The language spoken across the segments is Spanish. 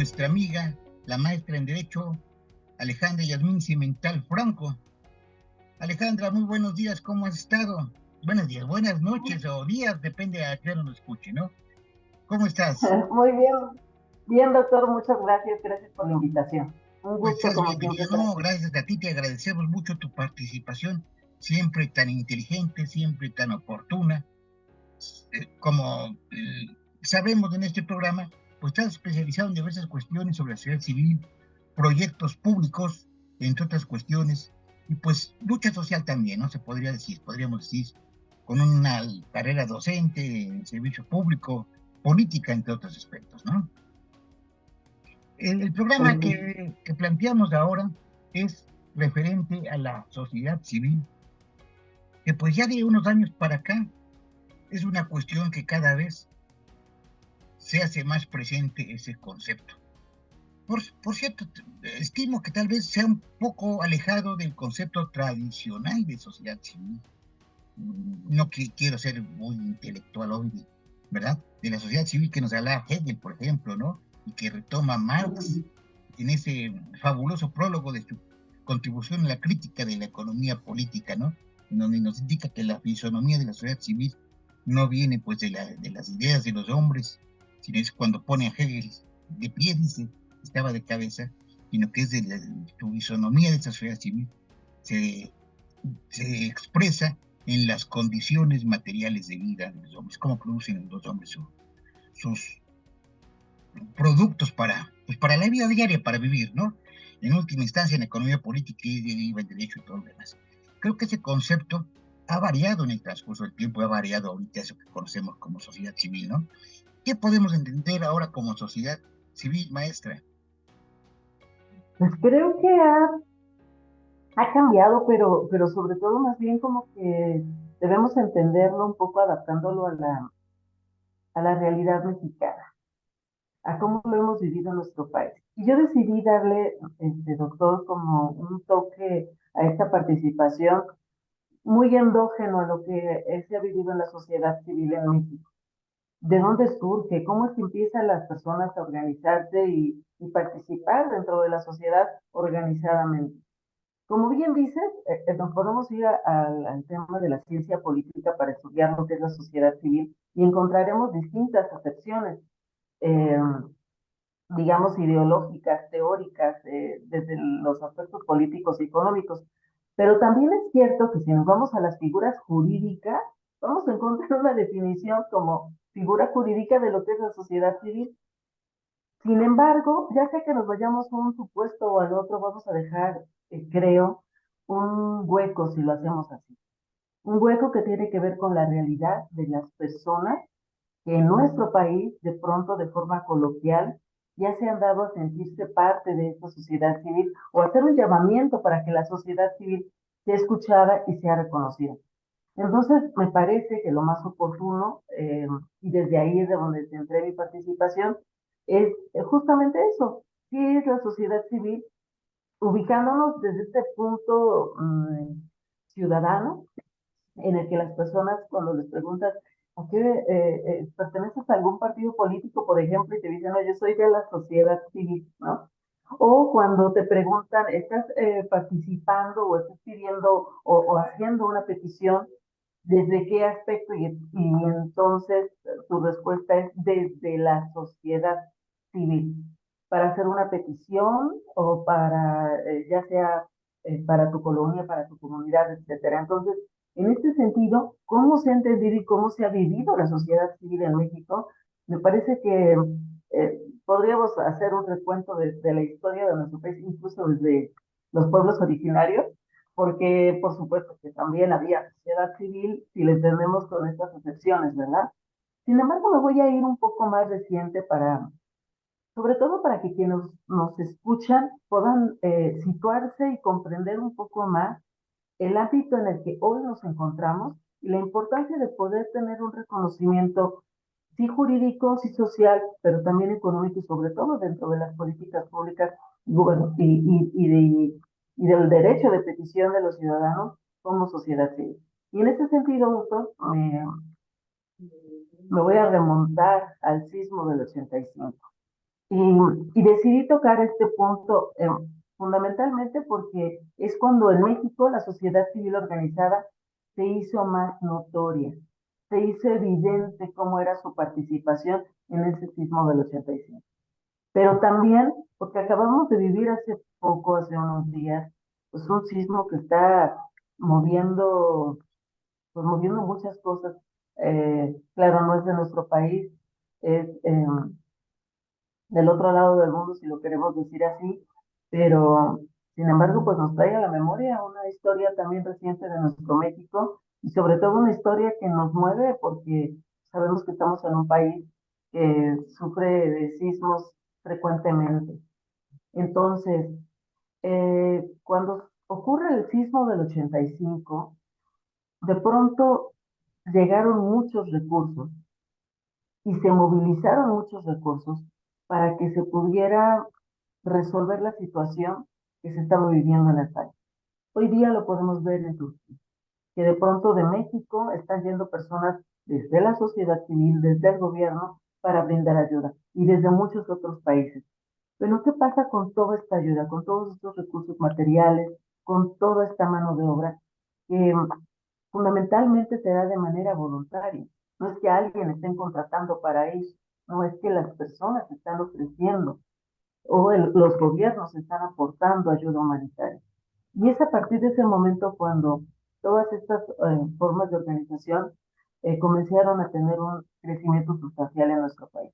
nuestra amiga, la maestra en Derecho, Alejandra Yasmín Cimental Franco. Alejandra, muy buenos días, ¿cómo has estado? Buenos días, buenas noches o días, depende a qué hora nos escuche, ¿no? ¿Cómo estás? Muy bien, bien doctor, muchas gracias por la invitación. Un Pues gusto seas como siempre bienvenido, estar no, aquí. gracias a ti, te agradecemos mucho tu participación, siempre tan inteligente, siempre tan oportuna. Como sabemos en este programa, pues estás especializado en diversas cuestiones sobre la sociedad civil, proyectos públicos, entre otras cuestiones, y pues lucha social también, ¿no? Podríamos decir, con una carrera docente en servicio público, política, entre otros aspectos, ¿no? El programa Sí. que planteamos ahora es referente a la sociedad civil, que pues ya de unos años para acá es una cuestión que cada vez se hace más presente ese concepto. Por cierto, estimo que tal vez sea un poco alejado del concepto tradicional de sociedad civil. No quiero ser muy intelectual hoy, ¿verdad? De la sociedad civil que nos habla Hegel, por ejemplo, ¿no? Y que retoma Marx en ese fabuloso prólogo de su contribución a la crítica de la economía política, ¿no? En donde nos indica que la fisonomía de la sociedad civil no viene pues de las ideas de los hombres, sino es cuando pone a Hegel de pie, dice, estaba de cabeza, sino que es de la fisonomía de esa sociedad civil, se, se expresa en las condiciones materiales de vida de los hombres, cómo producen los hombres sus productos pues para la vida diaria, para vivir, ¿no? En última instancia, en economía política y el derecho y todo lo demás. Creo que ese concepto ha variado en el transcurso del tiempo, ha variado ahorita eso que conocemos como sociedad civil, ¿no? ¿Qué podemos entender ahora como sociedad civil, maestra? Pues creo que ha cambiado, pero sobre todo más bien como que debemos entenderlo un poco adaptándolo a la realidad mexicana, a cómo lo hemos vivido en nuestro país. Y yo decidí darle, doctor, como un toque a esta participación muy endógeno a lo que se ha vivido en la sociedad civil en México. ¿De dónde surge? ¿Cómo es que empiezan las personas a organizarse y participar dentro de la sociedad organizadamente? Como bien dices, nos podemos ir al tema de la ciencia política para estudiar lo que es la sociedad civil y encontraremos distintas acepciones, eh, digamos, ideológicas, teóricas, desde los aspectos políticos y económicos. Pero también es cierto que si nos vamos a las figuras jurídicas, vamos a encontrar una definición como figura jurídica de lo que es la sociedad civil. Sin embargo, ya sea que nos vayamos a un supuesto o al otro, vamos a dejar, creo, un hueco si lo hacemos así. Un hueco que tiene que ver con la realidad de las personas que en nuestro país, de pronto, de forma coloquial, ya se han dado a sentirse parte de esta sociedad civil o hacer un llamamiento para que la sociedad civil sea escuchada y sea reconocida. Entonces, me parece que lo más oportuno, y desde ahí es de donde centré mi participación, es justamente eso. ¿Qué es la sociedad civil? Ubicándonos desde este punto ciudadano, en el que las personas, cuando les preguntas, ¿a qué perteneces a algún partido político, por ejemplo, y te dicen, no, yo soy de la sociedad civil, ¿no? O cuando te preguntan, ¿estás participando o estás pidiendo o haciendo una petición? ¿Desde qué aspecto? Y entonces tu respuesta es desde la sociedad civil, para hacer una petición o para, ya sea para tu colonia, para tu comunidad, etcétera. Entonces, en este sentido, ¿cómo se ha entendido y cómo se ha vivido la sociedad civil en México? Me parece que podríamos hacer un recuento de la historia de nuestro país, incluso desde los pueblos originarios, porque por supuesto que también había sociedad civil, si le entendemos con estas excepciones, ¿verdad? Sin embargo, me voy a ir un poco más reciente sobre todo para que quienes nos escuchan puedan situarse y comprender un poco más el ámbito en el que hoy nos encontramos y la importancia de poder tener un reconocimiento, sí jurídico, sí social, pero también económico y sobre todo dentro de las políticas públicas y, bueno, y del derecho de petición de los ciudadanos como sociedad civil. Y en ese sentido, doctor, me voy a remontar al sismo del 85. Y decidí tocar este punto fundamentalmente porque es cuando en México la sociedad civil organizada se hizo más notoria, se hizo evidente cómo era su participación en ese sismo del 85. Pero también porque acabamos de vivir hace poco, hace unos días, pues un sismo que está moviendo, pues moviendo muchas cosas. Claro, no es de nuestro país, es del otro lado del mundo, si lo queremos decir así, pero sin embargo, pues nos trae a la memoria una historia también reciente de nuestro México y sobre todo una historia que nos mueve porque sabemos que estamos en un país que sufre de sismos frecuentemente. Entonces, cuando ocurre el sismo del 85, de pronto llegaron muchos recursos y se movilizaron muchos recursos para que se pudiera resolver la situación que se estaba viviendo en el país. Hoy día lo podemos ver en Turquía, que de pronto de México están yendo personas desde la sociedad civil, desde el gobierno, para brindar ayuda, y desde muchos otros países. Pero ¿qué pasa con toda esta ayuda, con todos estos recursos materiales, con toda esta mano de obra que fundamentalmente se da de manera voluntaria? No es que alguien estén contratando para eso, no es que las personas están ofreciendo o los gobiernos están aportando ayuda humanitaria. Y es a partir de ese momento cuando todas estas formas de organización comenzaron a tener un crecimiento sustancial en nuestro país.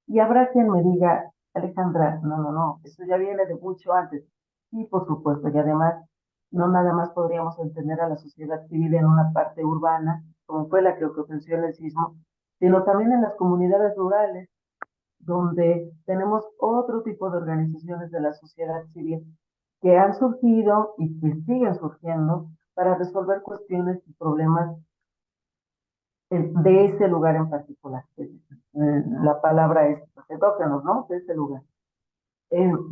Y habrá quien me diga, Alejandra, no, no, no, eso ya viene de mucho antes. Y por supuesto, y además, no nada más podríamos entender a la sociedad civil en una parte urbana, como fue la que ofreció el sismo, sino también en las comunidades rurales, donde tenemos otro tipo de organizaciones de la sociedad civil que han surgido y que siguen surgiendo para resolver cuestiones y problemas de ese lugar en particular. La palabra es endógenos, ¿no? De ese lugar.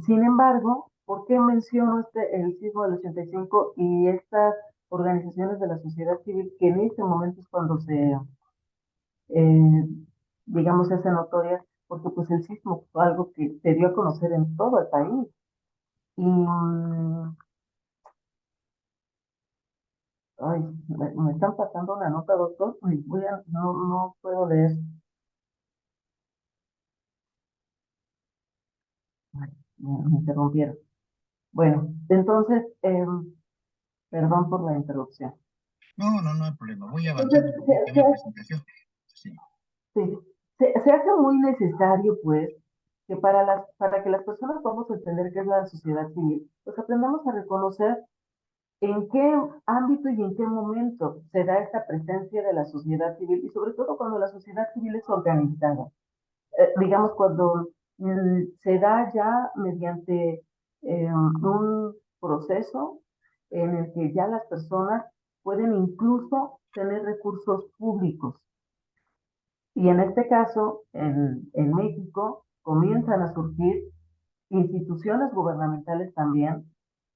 Sin embargo, ¿por qué menciono el sismo del 85 y estas organizaciones de la sociedad civil que en este momento es cuando eh, digamos, se hace notoria? Porque pues el sismo fue algo que se dio a conocer en todo el país. Y, ay, me están pasando una nota, doctor, y no, no puedo leer. Ay, me interrumpieron. Bueno, entonces, perdón por la interrupción. No, no, no hay problema. Voy Entonces, avanzando un poquito en mi presentación. Sí. sí, se hace muy necesario, pues, que para que las personas podamos entender qué es la sociedad civil, pues aprendamos a reconocer en qué ámbito y en qué momento se da esta presencia de la sociedad civil y sobre todo cuando la sociedad civil es organizada. Digamos, cuando se da ya mediante un proceso en el que ya las personas pueden incluso tener recursos públicos. Y en este caso, en México, comienzan a surgir instituciones gubernamentales también,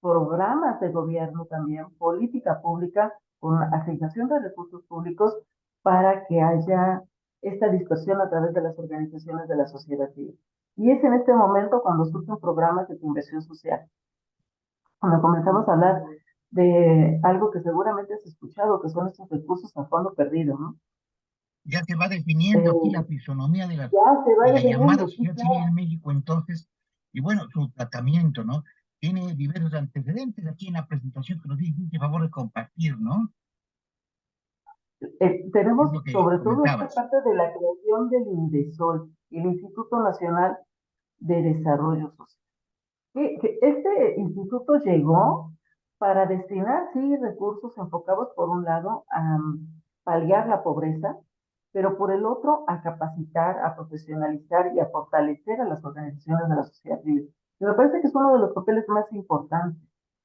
programas de gobierno también, política pública con asignación de recursos públicos para que haya esta dispersión a través de las organizaciones de la sociedad civil. Y es en este momento cuando surgen programas de inversión social. Cuando comenzamos a hablar de algo que seguramente has escuchado, que son estos recursos a fondo perdido, ¿no? Ya se va definiendo aquí la Eh, fisonomía ya se va de la llamada definiendo, sí, sociedad civil claro. en México entonces, y bueno, su tratamiento, ¿no? Tiene diversos antecedentes aquí en la presentación que nos dice a favor de compartir, ¿no? Es Tenemos lo que sobre todo esta comentabas. parte de la creación del INDESOL, el Instituto Nacional de Desarrollo Social. Que este instituto llegó para destinar, sí, recursos enfocados, por un lado, a paliar la pobreza, pero por el otro, a capacitar, a profesionalizar y a fortalecer a las organizaciones de la sociedad civil. Y me parece que es uno de los papeles más importantes,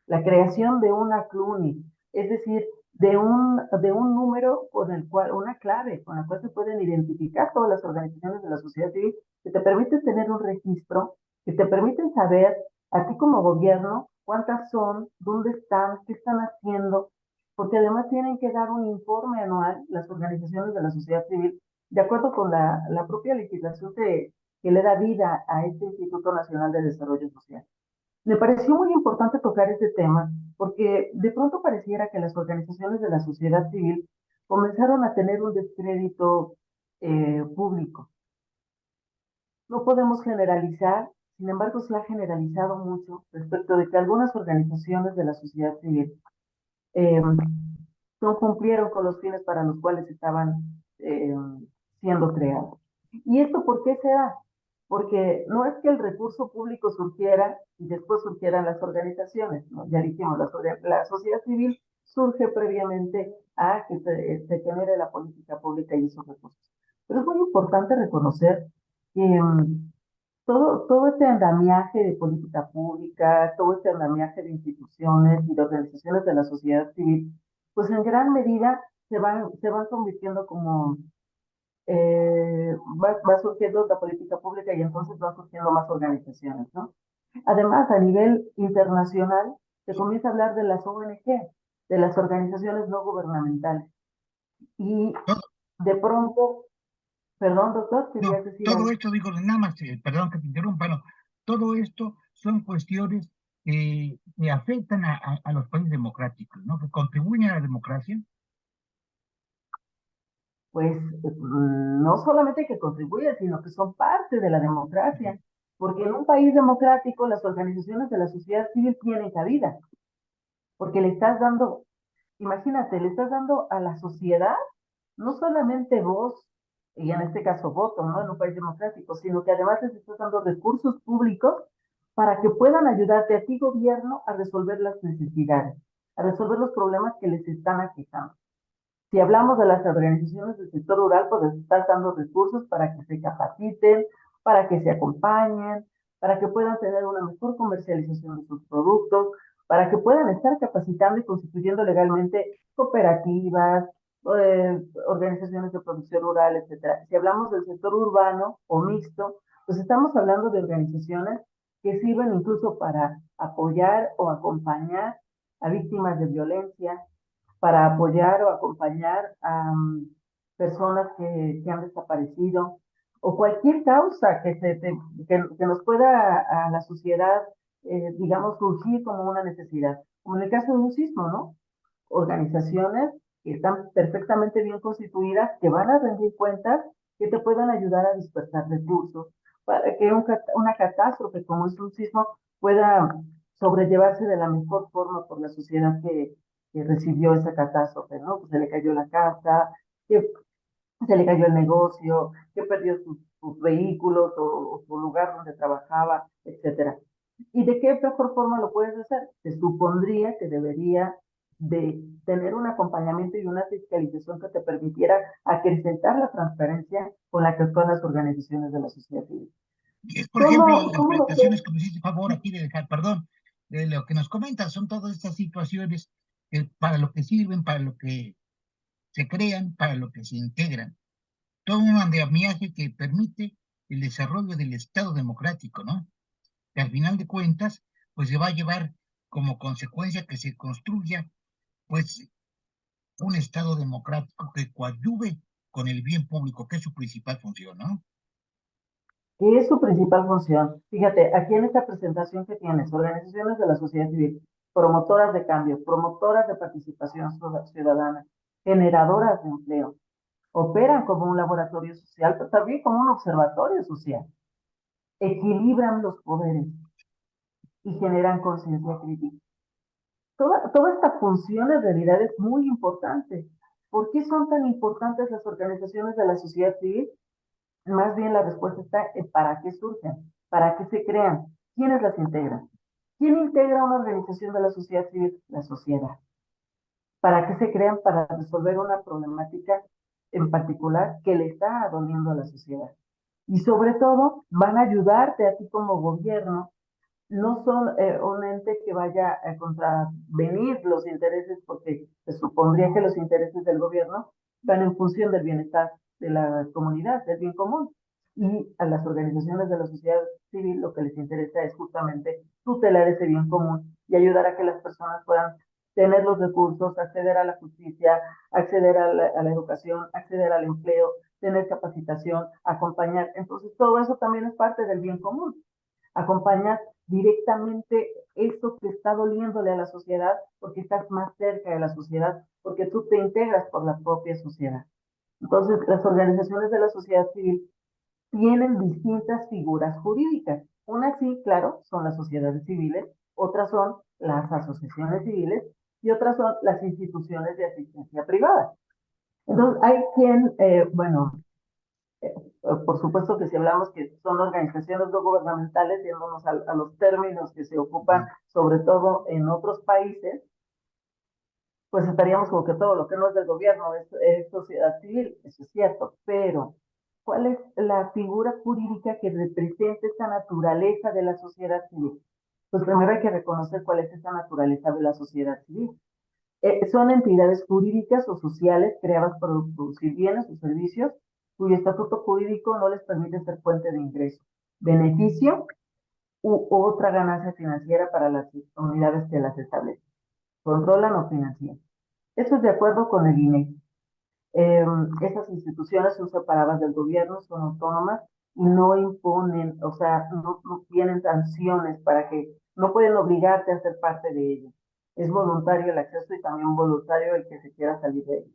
la creación de una CLUNI, es decir, de un número con el cual, una clave con la cual se pueden identificar todas las organizaciones de la sociedad civil, que te permite tener un registro, que te permiten saber a ti como gobierno cuántas son, dónde están, qué están haciendo, porque además tienen que dar un informe anual las organizaciones de la sociedad civil, de acuerdo con la propia legislación que le da vida a este Instituto Nacional de Desarrollo Social. Me pareció muy importante tocar este tema porque de pronto pareciera que las organizaciones de la sociedad civil comenzaron a tener un descrédito público. No podemos generalizar, sin embargo se ha generalizado mucho respecto de que algunas organizaciones de la sociedad civil eh, no cumplieron con los fines para los cuales estaban siendo creados. ¿Y esto por qué se da? Porque no es que el recurso público surgiera y después surgieran las organizaciones, ¿no? Ya dijimos, la sociedad civil surge previamente a que se genere la política pública y esos recursos. Pero es muy importante reconocer que todo este andamiaje de política pública, todo este andamiaje de instituciones y de organizaciones de la sociedad civil, pues en gran medida se van convirtiendo como, va surgiendo la política pública y entonces van surgiendo más organizaciones, ¿no? Además, a nivel internacional, se comienza a hablar de las ONG, de las organizaciones no gubernamentales. Y Todo, de pronto, perdón, doctor, no, querías decir todo algo. esto, digo, nada más, perdón que te interrumpa, no, todo esto son cuestiones que afectan a los países democráticos, ¿no? Que contribuyen a la democracia. Pues no solamente que contribuyen, sino que son parte de la democracia, porque en un país democrático las organizaciones de la sociedad civil tienen cabida, porque le estás dando, imagínate, le estás dando a la sociedad no solamente voz, y en este caso voto, ¿no? En un país democrático, sino que además les estás dando recursos públicos para que puedan ayudarte a ti, gobierno, a resolver las necesidades, a resolver los problemas que les están aquejando. Si hablamos de las organizaciones del sector rural, pues les estás dando recursos para que se capaciten, para que se acompañen, para que puedan tener una mejor comercialización de sus productos, para que puedan estar capacitando y constituyendo legalmente cooperativas, organizaciones de producción rural, etcétera. Si hablamos del sector urbano o mixto, pues estamos hablando de organizaciones que sirven incluso para apoyar o acompañar a víctimas de violencia, para apoyar o acompañar a personas que han desaparecido o cualquier causa que nos pueda a la sociedad, digamos, surgir como una necesidad. Como en el caso de un sismo, ¿no? Organizaciones que están perfectamente bien constituidas, que van a rendir cuentas, que te puedan ayudar a dispersar recursos, para que una catástrofe como es un sismo pueda sobrellevarse de la mejor forma por la sociedad que recibió esa catástrofe, ¿no? Pues se le cayó la casa, que se le cayó el negocio, que perdió sus vehículos o su lugar donde trabajaba, etcétera. ¿Y de qué mejor forma lo puedes hacer? Se supondría que debería de tener un acompañamiento y una fiscalización que te permitiera acrecentar la transparencia con la que actúan las organizaciones de la sociedad civil. Y es, por ejemplo, las ¿Cómo lo prestaciones ves? que me hiciste favor aquí de dejar, perdón, de lo que nos comentas, son todas estas situaciones que para lo que sirven, para lo que se crean, para lo que se integran. Todo un andamiaje que permite el desarrollo del Estado democrático, ¿no? Que al final de cuentas, pues se va a llevar como consecuencia que se construya, pues, un Estado democrático que coadyuve con el bien público, que es su principal función, ¿no? ¿Qué es su principal función? Fíjate, aquí en esta presentación que tienes, organizaciones de la sociedad civil, promotoras de cambio, promotoras de participación ciudadana, generadoras de empleo, operan como un laboratorio social, pero también como un observatorio social, equilibran los poderes y generan conciencia crítica. Toda esta función en realidad es muy importante. ¿Por qué son tan importantes las organizaciones de la sociedad civil? Más bien la respuesta está en para qué surgen, para qué se crean, quiénes las integran. ¿Quién integra una organización de la sociedad civil? La sociedad. ¿Para qué se crean? Para resolver una problemática en particular que le está doliendo a la sociedad. Y sobre todo, van a ayudarte a ti como gobierno. No son un ente que vaya a contravenir los intereses, porque se supondría que los intereses del gobierno van en función del bienestar de la comunidad, del bien común. Y a las organizaciones de la sociedad civil lo que les interesa es justamente tutelar ese bien común y ayudar a que las personas puedan tener los recursos, acceder a la justicia, acceder a la educación, acceder al empleo, tener capacitación, acompañar. Entonces, todo eso también es parte del bien común. Acompañar directamente eso que está doliéndole a la sociedad, porque estás más cerca de la sociedad, porque tú te integras por la propia sociedad. Entonces, las organizaciones de la sociedad civil tienen distintas figuras jurídicas. Una sí, claro, son las sociedades civiles, otras son las asociaciones civiles y otras son las instituciones de asistencia privada. Entonces, hay quien, por supuesto que si hablamos que son organizaciones no gubernamentales, yéndonos a los términos que se ocupan, sobre todo en otros países, pues estaríamos como que todo lo que no es del gobierno es sociedad civil, eso es cierto, pero ¿cuál es la figura jurídica que representa esa naturaleza de la sociedad civil? Pues primero hay que reconocer cuál es esa naturaleza de la sociedad civil. Son entidades jurídicas o sociales creadas para producir bienes o servicios cuyo estatuto jurídico no les permite ser fuente de ingreso, beneficio u otra ganancia financiera para las unidades que las establecen. Controlan o financian. Esto es de acuerdo con el INEGI. Esas instituciones son separadas del gobierno, son autónomas y no imponen, o sea, no tienen sanciones para que, no pueden obligarte a ser parte de ello. Es voluntario el acceso y también voluntario el que se quiera salir de ello.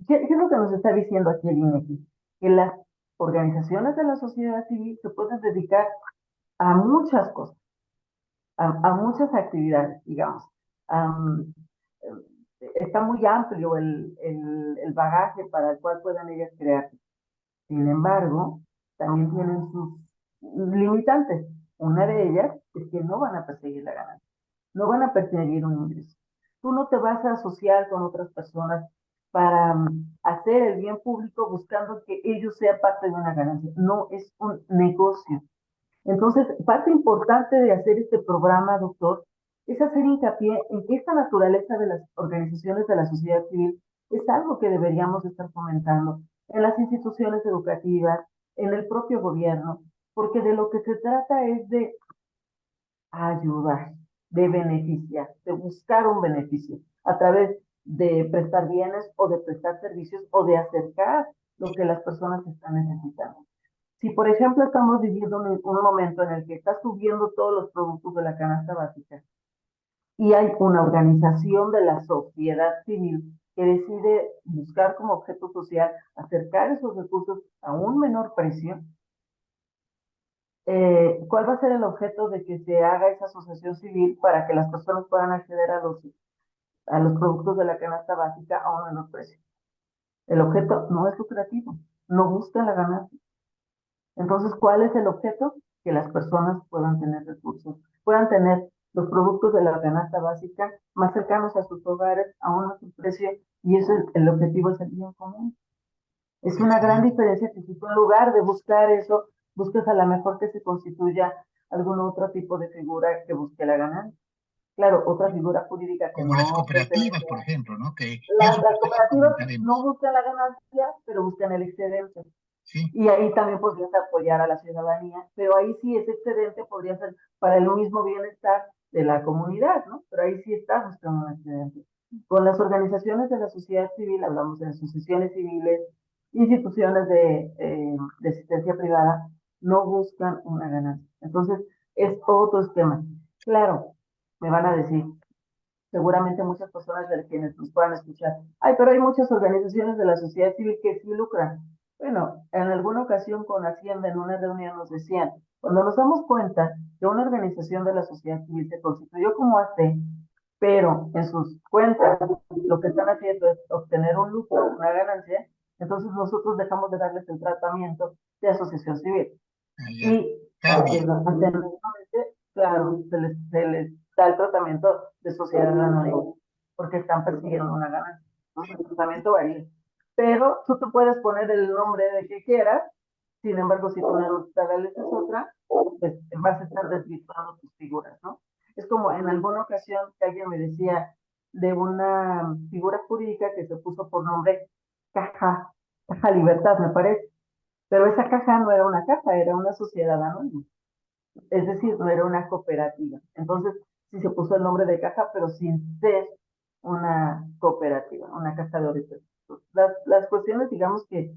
¿Qué es lo que nos está diciendo aquí el INEGI? Que las organizaciones de la sociedad civil se pueden dedicar a muchas cosas, a muchas actividades, digamos. Um, Está muy amplio el bagaje para el cual puedan ellas crear. Sin embargo, también tienen sus limitantes. Una de ellas es que no van a perseguir la ganancia, no van a perseguir un ingreso. Tú no te vas a asociar con otras personas para hacer el bien público buscando que ellos sean parte de una ganancia. No es un negocio. Entonces, parte importante de hacer este programa, doctor, es hacer hincapié en que esta naturaleza de las organizaciones de la sociedad civil es algo que deberíamos estar fomentando en las instituciones educativas, en el propio gobierno, porque de lo que se trata es de ayudar, de beneficiar, de buscar un beneficio a través de prestar bienes o de prestar servicios o de acercar lo que las personas están necesitando. Si, por ejemplo, estamos viviendo un momento en el que está subiendo todos los productos de la canasta básica y hay una organización de la sociedad civil que decide buscar como objeto social acercar esos recursos a un menor precio, ¿cuál va a ser el objeto de que se haga esa asociación civil para que las personas puedan acceder a los productos de la canasta básica a un menor precio? El objeto no es lucrativo, no busca la ganancia. Entonces, ¿cuál es el objeto? Que las personas puedan tener recursos, puedan tener los productos de la canasta básica más cercanos a sus hogares a un mejor precio, y eso es el objetivo, es el bien común. Es una gran diferencia que si tú en lugar de buscar eso, buscas a lo mejor que se constituya algún otro tipo de figura que busque la ganancia. Claro, otra figura jurídica que Como las no cooperativas, pertenece por a... ejemplo, ¿no? Que ya eso Las cooperativas no comentaremos. buscan la ganancia, pero buscan el excedente. Sí, Y ahí también podrías apoyar a la ciudadanía, pero ahí sí ese excedente podría ser para el mismo bienestar de la comunidad, ¿no? Pero ahí sí está buscando un excedente. Con las organizaciones de la sociedad civil, hablamos de asociaciones civiles, instituciones de asistencia privada, no buscan una ganancia. Entonces, es otro esquema. Claro, me van a decir, seguramente muchas personas de quienes nos puedan escuchar, ay, pero hay muchas organizaciones de la sociedad civil que sí lucran. Bueno, en alguna ocasión con Hacienda en una reunión nos decían, cuando nos damos cuenta que una organización de la sociedad civil se constituyó como AC, pero en sus cuentas lo que están haciendo es obtener un lucro, una ganancia, entonces nosotros dejamos de darles el tratamiento de asociación civil. allá Y cambia. alternativamente, claro, se les da el tratamiento de sociedad anónima, porque están persiguiendo una ganancia, ¿no? El tratamiento varía. Pero tú te puedes poner el nombre de que quieras, sin embargo, si tu naturaleza es otra, pues vas a estar desvirtuando tus figuras, ¿no? Es como en alguna ocasión que alguien me decía de una figura jurídica que se puso por nombre Caja, Caja Libertad, me parece, pero esa caja no era una caja, era una sociedad anónima. Es decir, no era una cooperativa. Entonces, sí se puso el nombre de caja, pero sin ser una cooperativa, una caja de ahorros. Las cuestiones, digamos que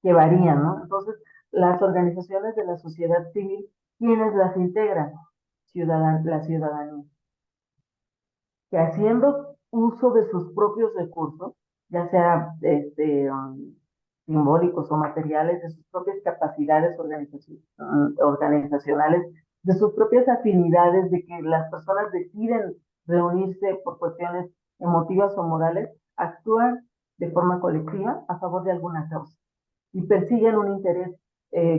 que varían, ¿no? Entonces, las organizaciones de la sociedad civil, ¿quiénes las integran? La ciudadanía, que haciendo uso de sus propios recursos, ya sea simbólicos o materiales, de sus propias capacidades organizacionales, de sus propias afinidades, de que las personas deciden reunirse por cuestiones emotivas o morales, actúan de forma colectiva a favor de alguna causa y persiguen un interés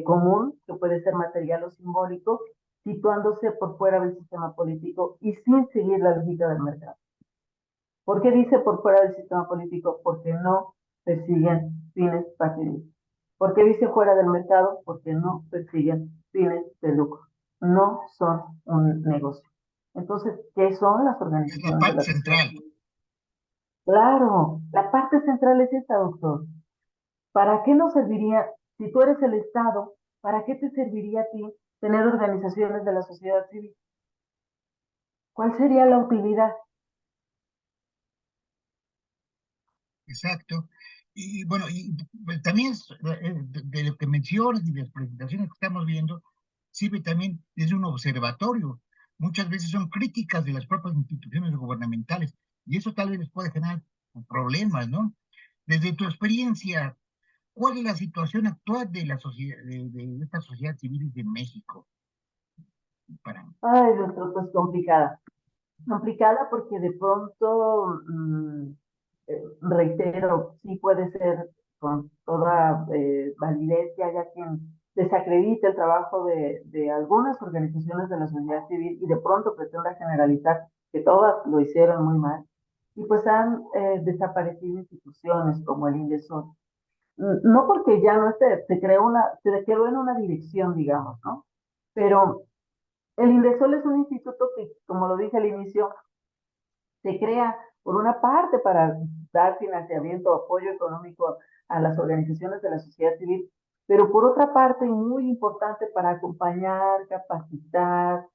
común, que puede ser material o simbólico, situándose por fuera del sistema político y sin seguir la lógica del mercado. ¿Por qué dice por fuera del sistema político? Porque no persiguen fines partidistas. ¿Por qué dice fuera del mercado? Porque no persiguen fines de lucro. No son un negocio. Entonces, ¿qué son las Es la organizaciones de parte la sociedad central. civil? Claro, la parte central es esta, doctor. ¿Para qué nos serviría, si tú eres el Estado, para qué te serviría a ti tener organizaciones de la sociedad civil? ¿Cuál sería la utilidad? Exacto. Y bueno, y pues, también de lo que mencionas y de las presentaciones que estamos viendo, sirve también desde un observatorio. Muchas veces son críticas de las propias instituciones gubernamentales y eso tal vez les puede generar problemas, ¿no? Desde tu experiencia, ¿cuál es la situación actual de la sociedad, de esta sociedad civil de México? Para... Ay, doctor, pues complicada. Complicada porque de pronto, reitero, sí puede ser con toda validez que haya quien desacredite el trabajo de algunas organizaciones de la sociedad civil y de pronto pretenda generalizar que todas lo hicieron muy mal. Y pues han desaparecido instituciones como el INDESOL. No porque ya no esté, se quedó en una dirección, digamos, ¿no? Pero el INDESOL es un instituto que, como lo dije al inicio, se crea por una parte para dar financiamiento, apoyo económico a las organizaciones de la sociedad civil, pero por otra parte, y muy importante, para acompañar, capacitar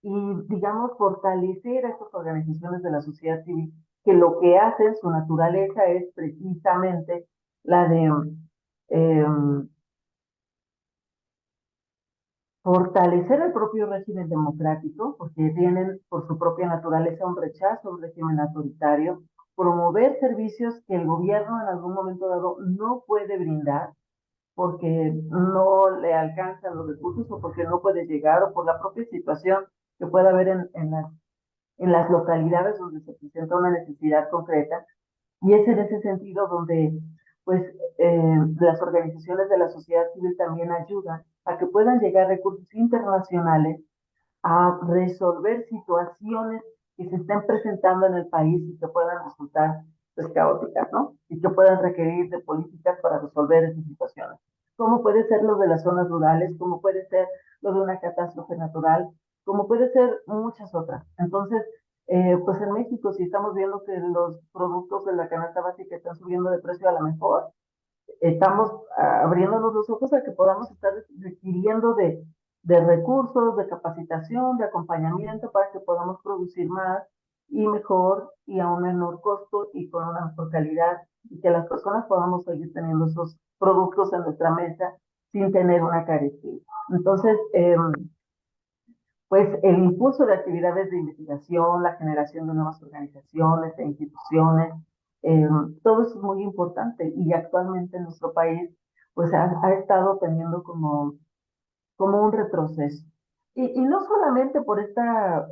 y, digamos, fortalecer a estas organizaciones de la sociedad civil, que lo que hacen, su naturaleza es precisamente la de eh, fortalecer el propio régimen democrático, porque tienen por su propia naturaleza un rechazo a un régimen autoritario, promover servicios que el gobierno en algún momento dado no puede brindar porque no le alcanzan los recursos o porque no puede llegar o por la propia situación que pueda haber en las localidades donde se presenta una necesidad concreta. Y es en ese sentido donde pues las organizaciones de la sociedad civil también ayudan a que puedan llegar recursos internacionales a resolver situaciones que se estén presentando en el país y que puedan resultar pues, caóticas, ¿no? Y que puedan requerir de políticas para resolver esas situaciones. Como puede ser lo de las zonas rurales, como puede ser lo de una catástrofe natural, como puede ser muchas otras. Entonces, pues en México, si estamos viendo que los productos de la canasta básica están subiendo de precio, a lo mejor estamos abriéndonos los ojos a que podamos estar requiriendo de recursos, de capacitación, de acompañamiento para que podamos producir más y mejor y a un menor costo y con una mejor calidad y que las personas podamos seguir teniendo esos productos en nuestra mesa sin tener una carestía. Entonces, pues el impulso de actividades de investigación, la generación de nuevas organizaciones e instituciones, eh, todo eso es muy importante y actualmente en nuestro país pues ha estado teniendo como un retroceso. Y no solamente por esta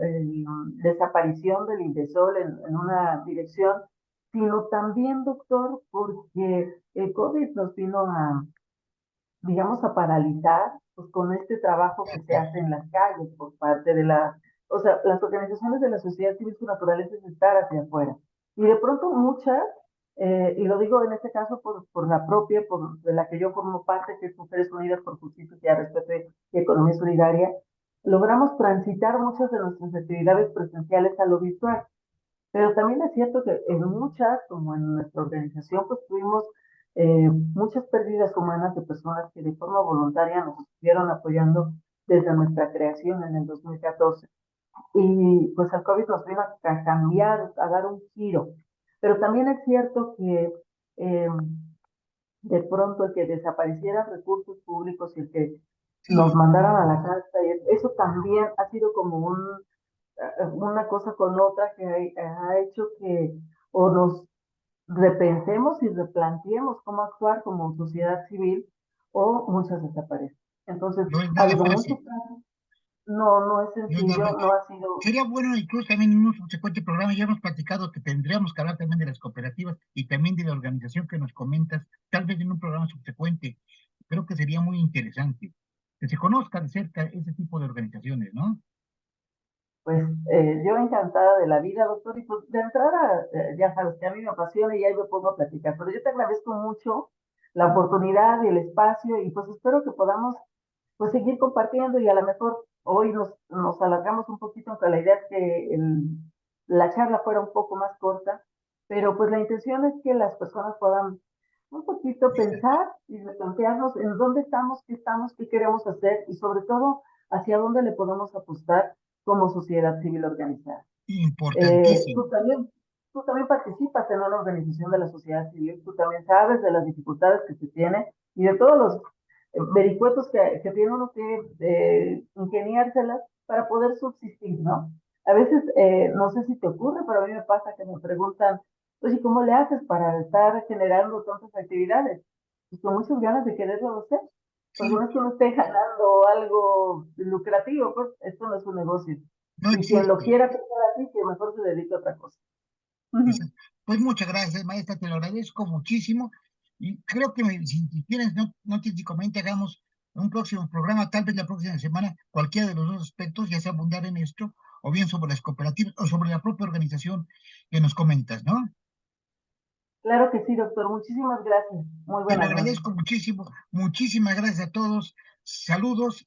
desaparición del Indesol en una dirección, sino también, doctor, porque el COVID nos vino digamos, a paralizar, pues con este trabajo que se hace en las calles por parte de o sea, las organizaciones de la sociedad civil, su naturaleza es estar hacia afuera. Y de pronto muchas, y lo digo en este caso por la propia, de la que yo formo parte, que es Mujeres Unidas por Justicia, Respeto y Economía Solidaria, logramos transitar muchas de nuestras actividades presenciales a lo virtual. Pero también es cierto que en muchas, como en nuestra organización, pues tuvimos muchas pérdidas humanas de personas que de forma voluntaria nos estuvieron apoyando desde nuestra creación en el 2014. Y pues el COVID nos vino a cambiar, a dar un giro. Pero también es cierto que eh, de pronto el que desaparecieran recursos públicos y el que nos Sí, mandaran a la cárcel, eso también ha sido como una cosa con otra que ha hecho que o nos repensemos y replanteemos cómo actuar como sociedad civil o muchas desaparecen. Entonces, no es ha nada habido muchos fácil. casos, no es No es nada sencillo, fácil. no ha sido, Sería bueno incluso también en un subsecuente programa, ya hemos platicado que tendríamos que hablar también de las cooperativas y también de la organización que nos comentas, tal vez en un programa subsecuente. Creo que sería muy interesante que se conozca de cerca ese tipo de organizaciones, ¿no? pues yo encantada de la vida, doctor, y pues de entrada, ya sabes que a mí me apasiona y ahí me pongo a platicar, pero yo te agradezco mucho la oportunidad y el espacio y pues espero que podamos pues seguir compartiendo y a lo mejor hoy nos alargamos un poquito, aunque la idea es que la charla fuera un poco más corta, pero pues la intención es que las personas puedan un poquito pensar y replantearnos en dónde estamos, qué queremos hacer y sobre todo hacia dónde le podemos apostar como sociedad civil organizada. Eh, Importantísimo. tú también, tú también participas en una organización de la sociedad civil, tú también sabes de las dificultades que se tiene y de todos los vericuetos que tiene uno que ingeniárselas para poder subsistir, ¿no? A veces, no sé si te ocurre, pero a mí me pasa que me preguntan, oye, ¿cómo le haces para estar generando tantas actividades? Pues con muchas ganas de quererlo hacer, porque Sí, no es que uno esté ganando algo lucrativo, pues esto no es un negocio. no Y quien lo existe. quiera pensar así, que mejor se dedique a otra cosa. Esa- Pues muchas gracias, maestra, te lo agradezco muchísimo. Y creo que si tienes noticia, hagamos un próximo programa, tal vez la próxima semana, cualquiera de los dos aspectos, ya sea abundar en esto, o bien sobre las cooperativas, o sobre la propia organización que nos comentas, ¿no? Claro que sí, doctor. Muchísimas gracias. Muy Te lo buenas noches. agradezco muchísimo, muchísimas gracias a todos, saludos